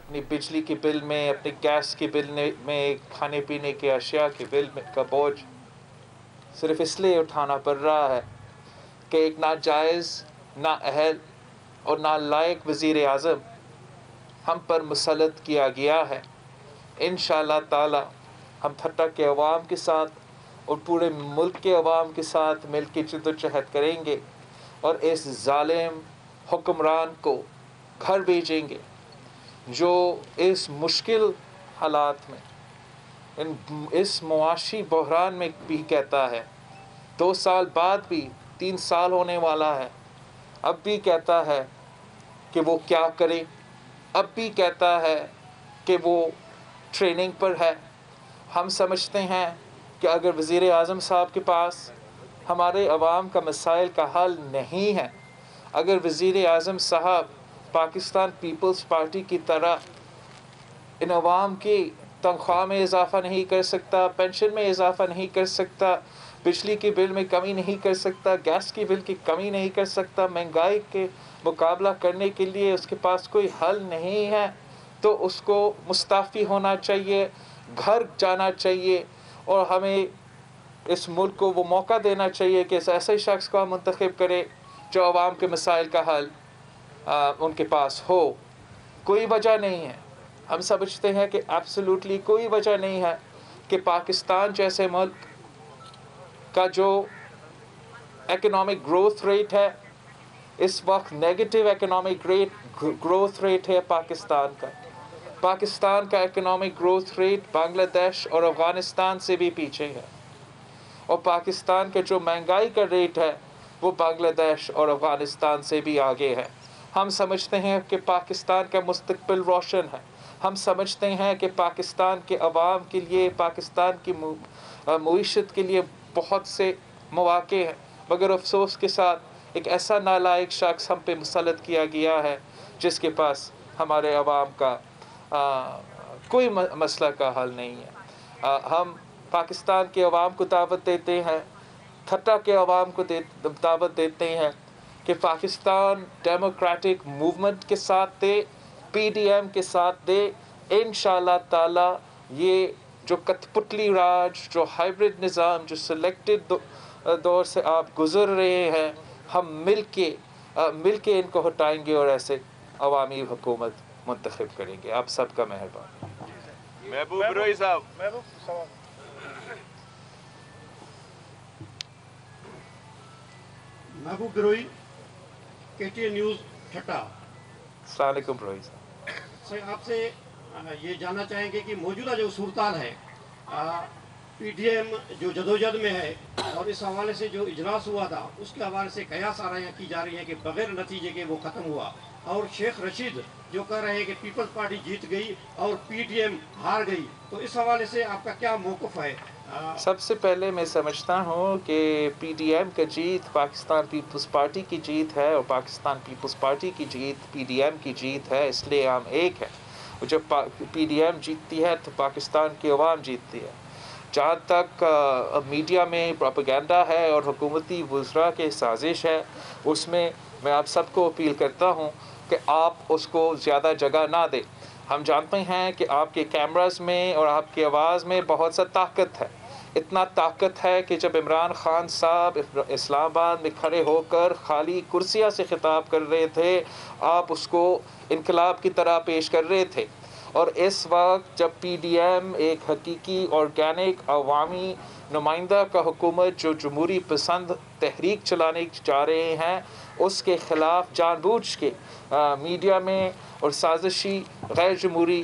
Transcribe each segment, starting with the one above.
اپنی بجلی کے بل میں، اپنے گیس کے بل میں، کھانے پینے کے اشیاء کے بل کا بوجھ صرف اس لیے اٹھانا پڑ رہا ہے کہ ایک ناجائز، نااہل اور نالائق وزیر اعظم ہم پر مسلط کیا گیا ہے۔ انشاءاللہ تعالی ہم تھٹا کے عوام کے ساتھ اور پورے ملک کے عوام کے ساتھ مل کے جدوجہد کریں گے اور اس ظالم حکمران کو گھر بھیجیں گے، جو اس مشکل حالات میں، اس معاشی بحران میں بھی کہتا ہے 2 سال بعد بھی 3 سال ہونے والا ہے، اب بھی کہتا ہے کہ وہ کیا کرے، اب بھی کہتا ہے کہ وہ ٹریننگ پر ہے۔ ہم سمجھتے ہیں کہ اگر وزیر اعظم صاحب کے پاس ہمارے عوام کا مسائل کا حل نہیں ہے، اگر وزیر اعظم صاحب پاکستان پیپلز پارٹی کی طرح ان عوام کی تنخواہ میں اضافہ نہیں کر سکتا، پینشن میں اضافہ نہیں کر سکتا، بجلی کے بل میں کمی نہیں کر سکتا، گیس کی بل کی کمی نہیں کر سکتا، مہنگائی کے مقابلہ کرنے کے لیے اس کے پاس کوئی حل نہیں ہے، تو اس کو مستعفی ہونا چاہیے، گھر جانا چاہیے، اور ہمیں اس ملک کو وہ موقع دینا چاہیے کہ اس ایسے شخص کو ہم منتخب کرے جو عوام کے مسائل کا حل ان کے پاس ہو۔ کوئی وجہ نہیں ہے، ہم سمجھتے ہیں کہ ایبسولوٹلی کوئی وجہ نہیں ہے کہ پاکستان جیسے ملک کا جو اکنامک گروتھ ریٹ ہے اس وقت نیگیٹو اکنامک گروتھ ریٹ ہے پاکستان کا اکنامک گروتھ ریٹ بنگلہ دیش اور افغانستان سے بھی پیچھے ہے، اور پاکستان کا جو مہنگائی کا ریٹ ہے وہ بنگلہ دیش اور افغانستان سے بھی آگے ہے۔ ہم سمجھتے ہیں کہ پاکستان کا مستقبل روشن ہے، ہم سمجھتے ہیں کہ پاکستان کے عوام کے لیے، پاکستان کی معیشت کے لیے بہت سے مواقع ہیں، مگر افسوس کے ساتھ ایک ایسا نالائق شخص ہم پہ مسلط کیا گیا ہے جس کے پاس ہمارے عوام کا کوئی مسئلہ کا حل نہیں ہے۔ ہم پاکستان کے عوام کو دعوت دیتے ہیں، تھٹا کے عوام کو دعوت دیتے ہیں کہ پاکستان ڈیموکریٹک موومنٹ کے ساتھ دے، پی ڈی ایم کے ساتھ دے۔ انشاءاللہ تعالی یہ جو کٹھ پتلی راج، جو ہائیبرڈ نظام، جو سلیکٹڈ دور سے آپ گزر رہے ہیں، ہم مل کے ان کو ہٹائیں گے اور ایسے عوامی حکومت منتخب کریں گے۔ آپ سب کا مہربان۔ محبوب روئی صاحب۔ محبوب گروئی، کے ٹی این نیوز ٹھٹا۔ السلام علیکم روئی صاحب۔ سر، آپ سے یہ جاننا چاہیں گے کہ موجودہ جو صورتحال ہے، پی ڈی ایم جو جدوجہد میں ہے اور اس حوالے سے جو اجلاس ہوا تھا اس کے حوالے سے قیاس آرائیاں کی جا رہی ہیں کہ بغیر نتیجے کے وہ ختم ہوا، اور شیخ رشید جو کہہ رہے ہیں کہ پیپلز پارٹی جیت گئی اور پی ڈی ایم ہار گئی، تو اس حوالے سے آپ کا کیا موقف ہے؟ سب سے پہلے میں سمجھتا ہوں کہ پی ڈی ایم کا جیت پاکستان پیپلز پارٹی کی جیت ہے، اور پاکستان پیپلز پارٹی کی جیت پی ڈی ایم کی جیت ہے، اس لیے ہم ایک ہیں۔ اور جب پی ڈی ایم جیتتی ہے تو پاکستان کی عوام جیتتی ہے۔ جہاں تک میڈیا میں پروپیگنڈا ہے اور حکومتی وزراء کے سازش ہے، اس میں آپ سب کو اپیل کرتا ہوں کہ آپ اس کو زیادہ جگہ نہ دیں۔ ہم جانتے ہیں کہ آپ کے کیمراز میں اور آپ کی آواز میں بہت سا طاقت ہے، اتنا طاقت ہے کہ جب عمران خان صاحب اسلام آباد میں کھڑے ہو کر خالی کرسیاں سے خطاب کر رہے تھے، آپ اس کو انقلاب کی طرح پیش کر رہے تھے، اور اس وقت جب پی ڈی ایم ایک حقیقی آرگینک عوامی نمائندہ کا حکومت جو جمہوری پسند تحریک چلانے جا رہے ہیں، اس کے خلاف جان بوجھ کے میڈیا میں اور سازشی غیر جمہوری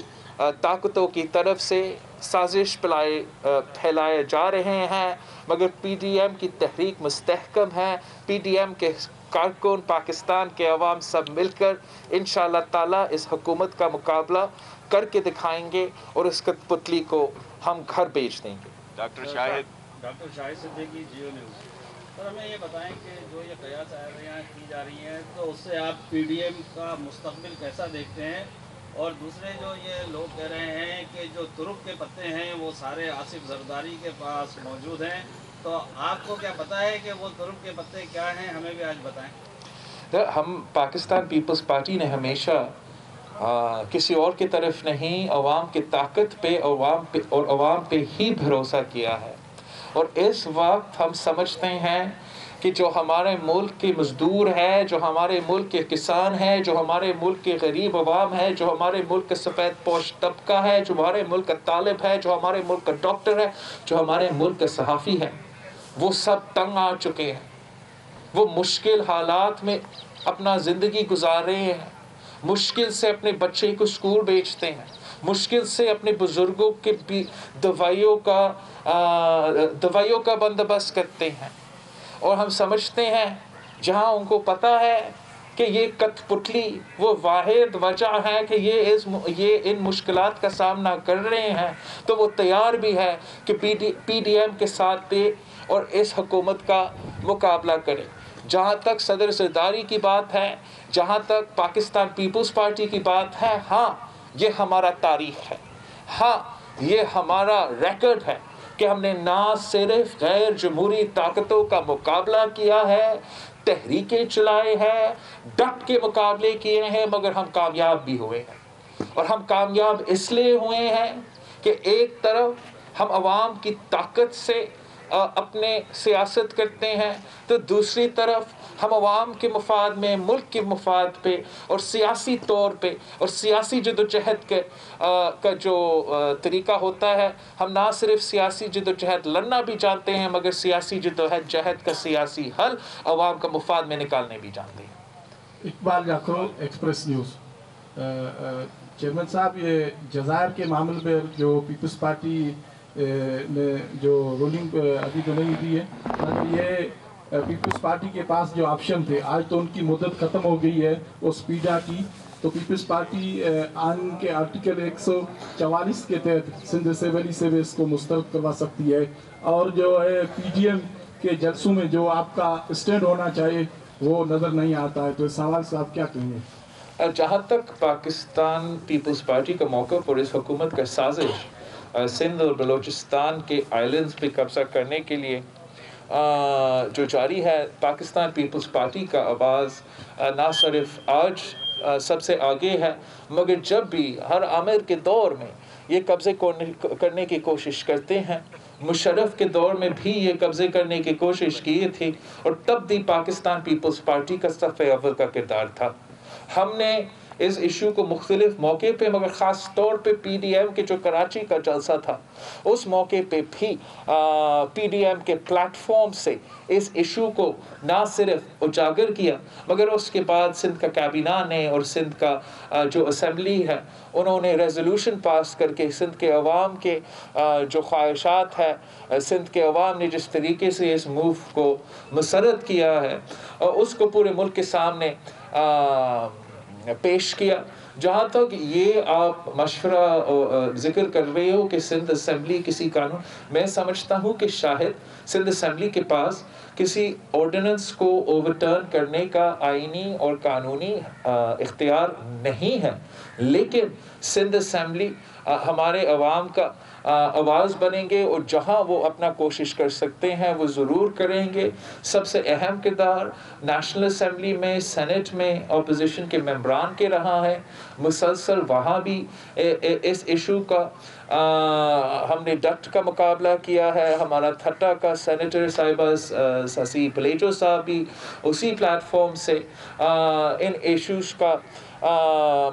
طاقتوں کی طرف سے سازش پھیلائے جا رہے ہیں، مگر پی ڈی ایم کی تحریک مستحکم ہے۔ پی ڈی ایم کے کارکن، پاکستان کے عوام سب مل کر انشاءاللہ تعالی اس حکومت کا مقابلہ کر کے دکھائیں گے اور اس کٹھ پتلی کو ہم گھر بھیج دیں گے۔ ڈاکٹر شاہد صدیقی، جیو نیوز۔ سر، ہمیں یہ بتائیں کہ جو یہ قیاس آرائیاں کی جا رہی ہیں تو اس سے آپ پی ڈی ایم کا مستقبل کیسا دیکھتے ہیں؟ اور دوسرے جو یہ لوگ کہہ رہے ہیں کہ جو ترک کے پتے ہیں وہ سارے آصف زرداری کے پاس موجود ہیں، تو آپ کو کیا پتہ ہے کہ وہ ترک کے پتے کیا ہیں؟ ہمیں بھی آج بتائیں۔ ہم پاکستان پیپلز پارٹی نے ہمیشہ کسی اور کی طرف نہیں، عوام کی طاقت پہ اور عوام پہ ہی بھروسہ کیا ہے۔ اور اس وقت ہم سمجھتے ہیں کہ جو ہمارے ملک کے مزدور ہے، جو ہمارے ملک کے کسان ہیں، جو ہمارے ملک کے غریب عوام ہے، جو ہمارے ملک کا سفید پوش طبقہ ہے، جو ہمارے ملک کا طالب ہے، جو ہمارے ملک کا ڈاکٹر ہے، جو ہمارے ملک کا صحافی ہے، وہ سب تنگ آ چکے ہیں۔ وہ مشکل حالات میں اپنا زندگی گزار رہے ہیں، مشکل سے اپنے بچے کو اسکول بھیجتے ہیں، مشکل سے اپنے بزرگوں کے بھی دوائیوں کا بندوبست کرتے ہیں۔ اور ہم سمجھتے ہیں جہاں ان کو پتہ ہے کہ یہ کٹ پتلی وہ واحد وجہ ہے کہ یہ ان مشکلات کا سامنا کر رہے ہیں، تو وہ تیار بھی ہے کہ پی ڈی ایم کے ساتھ دے اور اس حکومت کا مقابلہ کرے۔ جہاں تک صدر زرداری کی بات ہے، جہاں تک پاکستان پیپلز پارٹی کی بات ہے، ہاں یہ ہمارا تاریخ ہے، ہاں یہ ہمارا ریکارڈ ہے کہ ہم نے نہ صرف غیر جمہوری طاقتوں کا مقابلہ کیا ہے، تحریکیں چلائے ہیں، ڈٹ کے مقابلے کیے ہیں، مگر ہم کامیاب بھی ہوئے ہیں۔ اور ہم کامیاب اس لیے ہوئے ہیں کہ ایک طرف ہم عوام کی طاقت سے اپنے سیاست کرتے ہیں، تو دوسری طرف ہم عوام کے مفاد میں، ملک کے مفاد پہ اور سیاسی طور پہ اور سیاسی جدوجہد کا جو طریقہ ہوتا ہے، ہم نہ صرف سیاسی جدوجہد لڑنا بھی جانتے ہیں، مگر سیاسی جدوجہد کا سیاسی حل عوام کا مفاد میں نکالنے بھی جانتے ہیں۔ اقبال یعقوب، ایکسپریس نیوز۔ چیئرمین صاحب، یہ جزائر کے معاملے میں جو پیپلز پارٹی نے جو رولنگ ابھی تو نہیں دی ہے، یہ پیپلز پارٹی کے پاس جو آپشن تھے، آج تو ان کی مدت ختم ہو گئی ہے وہ اسپیڈا کی، تو پیپلز پارٹی آئین کے آرٹیکل 144 کے تحت سندھ اسمبلی سے بھی اس کو مسترد کروا سکتی ہے، اور جو ہے پی ڈی ایم کے جلسوں میں جو آپ کا اسٹینڈ ہونا چاہیے وہ نظر نہیں آتا ہے، تو اس حوالے سے آپ کیا کہیں گے؟ جہاں تک پاکستان پیپلز پارٹی کا موقف اور اس حکومت کا سازش سندھ اور بلوچستان کے آئلینڈز پہ قبضہ کرنے کے لیے جو جاری ہے، پاکستان پیپلز پارٹی کا آواز نہ صرف آج سب سے آگے ہے، مگر جب بھی ہر آمر کے دور میں یہ قبضے کرنے کی کوشش کرتے ہیں، مشرف کے دور میں بھی یہ قبضے کرنے کی کوشش کی تھی، اور تب بھی پاکستان پیپلز پارٹی کا صف اول کا کردار تھا۔ ہم نے اس ایشو کو مختلف موقع پہ، مگر خاص طور پہ پی ڈی ایم کے جو کراچی کا جلسہ تھا، اس موقع پہ بھی پی ڈی ایم کے پلیٹ فارم سے اس ایشو کو نہ صرف اجاگر کیا، مگر اس کے بعد سندھ کا کابینہ نے اور سندھ کا جو اسمبلی ہے، انہوں نے ریزولوشن پاس کر کے سندھ کے عوام کے جو خواہشات ہے، سندھ کے عوام نے جس طریقے سے اس موو کو مسرت کیا ہے، اس کو پورے ملک کے سامنے پیش کیا۔ جہاں تک یہ آپ مشورہ ذکر کر رہے ہو کہ سندھ اسمبلی کسی قانون، میں سمجھتا ہوں کہ شاید سندھ اسمبلی کے پاس کسی آرڈیننس کو اوورٹرن کرنے کا آئینی اور قانونی اختیار نہیں ہے، لیکن سندھ اسمبلی ہمارے عوام کا آواز بنیں گے، اور جہاں وہ اپنا کوشش کر سکتے ہیں وہ ضرور کریں گے۔ سب سے اہم کردار نیشنل اسمبلی میں، سینٹ میں اپوزیشن کے ممبران کے رہا ہے، مسلسل وہاں بھی اس ایشو کا ہم نے ڈٹ کا مقابلہ کیا ہے۔ ہمارا تھٹا کا سینیٹر صاحبہ سسی پلیٹو صاحب بھی اسی پلیٹ فارم سے ان ایشوز کا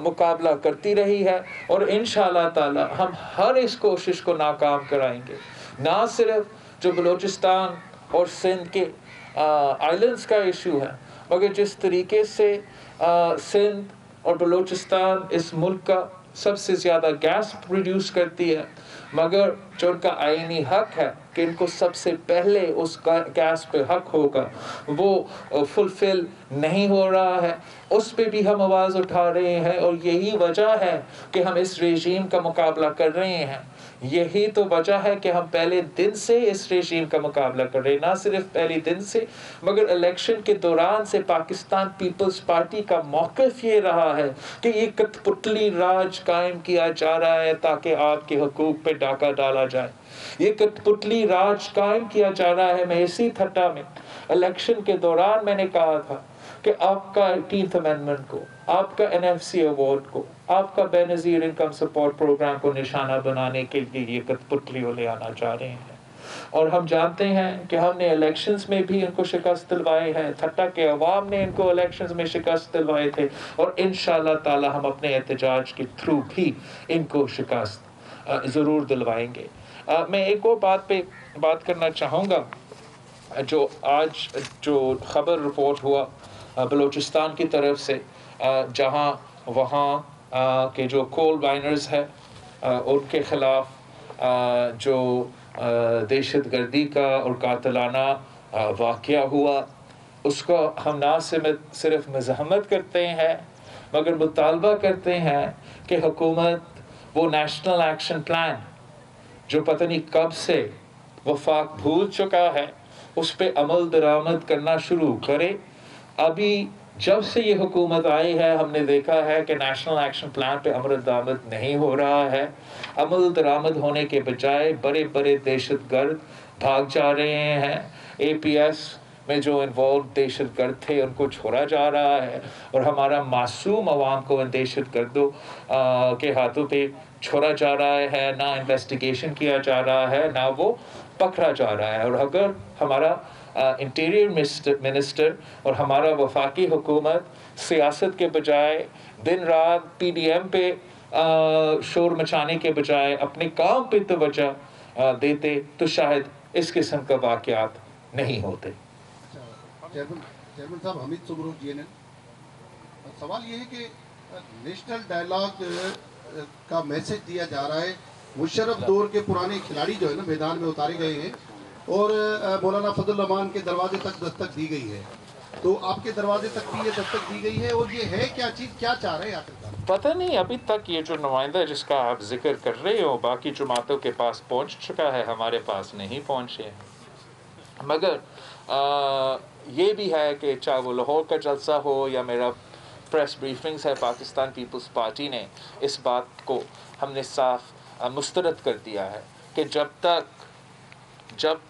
مقابلہ کرتی رہی ہے، اور انشاءاللہ تعالی ہم ہر اس کوشش کو ناکام کرائیں گے۔ نہ صرف جو بلوچستان اور سندھ کے آئلینڈز کا ایشو ہے، مگر جس طریقے سے سندھ اور بلوچستان اس ملک کا سب سے زیادہ گیس پروڈیوس کرتی ہے، مگر جو ان کا آئینی حق ہے کہ ان کو سب سے پہلے اس گیس پہ حق ہوگا، وہ فلفل نہیں ہو رہا ہے، اس پہ بھی ہم آواز اٹھا رہے ہیں، اور یہی وجہ ہے کہ ہم اس رژیم کا مقابلہ کر رہے ہیں۔ یہی تو وجہ ہے کہ ہم پہلے دن سے اس رژیم کا مقابلہ کر رہے ہیں، نہ صرف پہلے دن سے، مگر الیکشن کے دوران سے پاکستان پیپلز پارٹی کا موقف یہ رہا ہے کہ یہ کٹ پتلی راج قائم کیا جا رہا ہے تاکہ آپ کے حقوق پہ ڈاکہ ڈالا جائے۔ یہ کٹ پتلی راج قائم کیا جا رہا ہے۔ میں اسی تھٹا میں الیکشن کے دوران میں نے کہا تھا کہ آپ کا 18th amendment کو, آپ کا NFC ایوارڈ کو, آپ کا بے نظیر انکم سپورٹ پروگرام کو نشانہ بنانے کے لیے یہ کٹپتلی لے آنا چاہ رہے ہیں. اور ہم جانتے ہیں کہ ہم نے الیکشنز میں بھی ان کو شکست دلوائے ہیں, تھٹا کے عوام نے ان کو الیکشنز میں شکست دلوائے تھے, اور انشاءاللہ تعالی ہم اپنے احتجاج کے تھرو بھی ان کو شکست ضرور دلوائیں گے. میں ایک اور بات پہ بات کرنا چاہوں گا. جو آج جو خبر رپورٹ ہوا بلوچستان کی طرف سے, جہاں وہاں کے جو کول مائنرز ہیں ان کے خلاف جو دہشت گردی کا اور قاتلانہ واقعہ ہوا, اس کو ہم نہ صرف مزاحمت کرتے ہیں مگر مطالبہ کرتے ہیں کہ حکومت وہ نیشنل ایکشن پلان جو پتہ نہیں کب سے وفاق بھول چکا ہے اس پہ عمل درآمد کرنا شروع کرے. ابھی جب سے یہ حکومت آئی ہے ہم نے دیکھا ہے کہ نیشنل ایکشن پلان پہ عمل درآمد نہیں ہو رہا ہے. عمل درآمد ہونے کے بجائے بڑے بڑے دہشت گرد بھاگ جا رہے ہیں. APS میں جو انوالو دہشت گرد تھے ان کو چھوڑا جا رہا ہے, اور ہمارا معصوم عوام کو ان دہشت گردوں کے ہاتھوں پہ چھوڑا جا رہا ہے. نہ انویسٹیگیشن کیا جا رہا ہے, نہ وہ پکڑا جا رہا ہے. اور اگر ہمارا انٹیریئر منسٹر اور ہمارا وفاقی حکومت سیاست کے بجائے دن رات PDM پہ شور مچانے کے بجائے اپنے کام پہ توجہ دیتے تو شاید اس قسم کا واقعات نہیں ہوتے. چیئرمین صاحب, حمید سبرو GNN. سوال یہ ہے کہ نیشنل ڈائلاگ کا میسج دیا جا رہا ہے. مشرف دور کے پرانے کھلاڑی جو ہے نا میدان میں اتارے گئے ہیں, اور مولانا فضل الرحمان کے دروازے تک دستک دی گئی ہے. تو آپ کے دروازے تک بھی یہ دستک دی گئی ہے, اور یہ ہے کیا چیز, کیا چاہ رہے ہیں آخرکار؟ پتہ نہیں, ابھی تک یہ جو نمائندہ جس کا آپ ذکر کر رہے ہو باقی جماعتوں کے پاس پہنچ چکا ہے, ہمارے پاس نہیں پہنچے. مگر یہ بھی ہے کہ چاہے وہ لاہور کا جلسہ ہو یا میرا پریس بریفنگز ہے, پاکستان پیپلز پارٹی نے اس بات کو ہم نے صاف مسترد کر دیا ہے کہ جب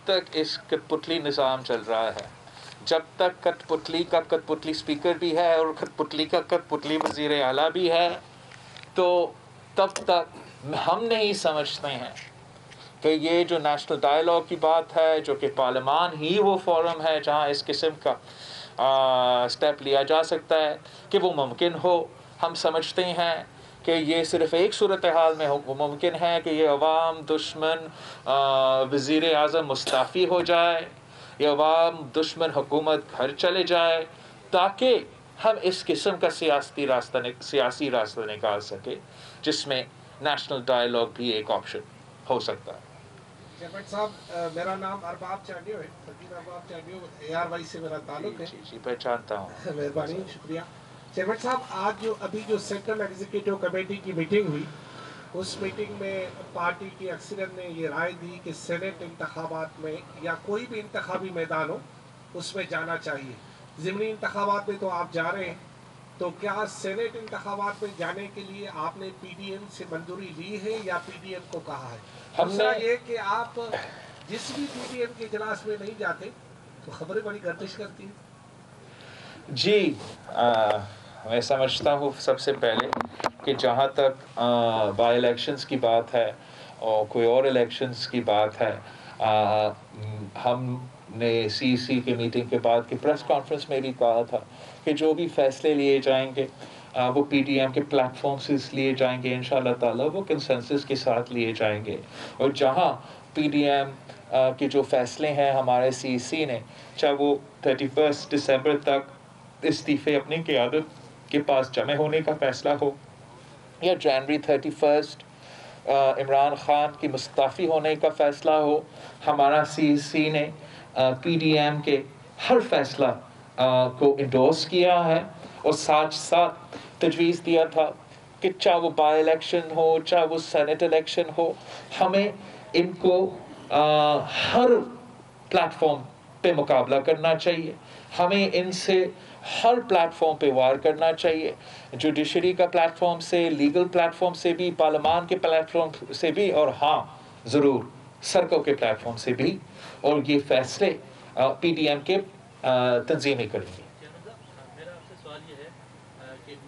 تک اس کٹپتلی نظام چل رہا ہے, جب تک کٹپتلی کا کٹپتلی اسپیکر بھی ہے اور کٹپتلی کا کٹپتلی وزیر اعلیٰ بھی ہے, تو تب تک ہم نہیں سمجھتے ہیں کہ یہ جو نیشنل ڈائلاگ کی بات ہے, جو کہ پارلیمان ہی وہ فورم ہے جہاں اس قسم کا سٹیپ لیا جا سکتا ہے, کہ وہ ممکن ہو. ہم سمجھتے ہیں کہ یہ صرف ایک صورتحال میں ممکن ہے کہ یہ عوام دشمن وزیر اعظم مستعفی ہو جائے, یہ عوام دشمن حکومت گھر چلے جائے, تاکہ ہم اس قسم کا سیاسی راستہ نکال سکے جس میں نیشنل ڈائلاگ بھی ایک آپشن ہو سکتا ہے. چیئرمین صاحب, میرا نام ارباب چاڈیو ہے, فقیر ارباب چاڈیو, ARY سے میرا تعلق ہے. جی پہچانتا ہوں. مہربانی, شکریہ. چیئرمین صاحب, آج جو سینٹرل ایگزیکٹو کمیٹی کی میٹنگ ہوئی, اس میٹنگ میں پارٹی کی اکثریت نے یہ رائے دی کہ سینٹ انتخابات میں یا کوئی بھی انتخابی میدان ہو اس میں جانا چاہیے. ضمنی انتخابات میں تو آپ جا رہے ہیں, تو کیا سینٹ انتخابات میں جانے کے لیے آپ نے PDM سے منظوری لی ہے یا PDM کو کہا ہے؟ دوسرا یہ کہ آپ جس بھی PDM کے اجلاس میں نہیں جاتے تو خبریں بڑی گردش کرتی ہیں. جی میں سمجھتا ہوں سب سے پہلے کہ جہاں تک بائی الیکشنز کی بات ہے اور کوئی اور الیکشنز کی بات ہے, ہم نے CEC کی میٹنگ کے بعد کی پریس کانفرنس میں بھی کہا تھا کہ جو بھی فیصلے لیے جائیں گے وہ PDM کے پلیٹ فارم سے لیے جائیں گے, انشاءاللہ تعالی وہ کنسنسس کے ساتھ لیے جائیں گے. اور جہاں PDM کے جو فیصلے ہیں ہمارے CEC نے, چاہے وہ 31 دسمبر تک استعفے اپنی قیادت کے پاس جمع ہونے کا فیصلہ ہو, یا جنوری 31 عمران خان کی مستعفی ہونے کا فیصلہ ہو, ہمارا CEC نے PDM کے ہر فیصلہ کو انڈورس کیا ہے, اور ساتھ ساتھ تجویز دیا تھا کہ چاہے وہ بائی الیکشن ہو چاہے وہ سینٹ الیکشن ہو, ہمیں ان کو ہر پلیٹ فارم پہ مقابلہ کرنا چاہیے, ہمیں ان سے ہر پلیٹ فارم پہ وار کرنا چاہیے, جوڈیشری کا پلیٹ فارم سے, لیگل پلیٹ فارم سے بھی, پارلیمان کے پلیٹ فارم سے بھی, اور ہاں ضرور سڑکوں کے پلیٹ فارم سے بھی, اور یہ فیصلے PDM کے تنظیمیں کریں گے. میرا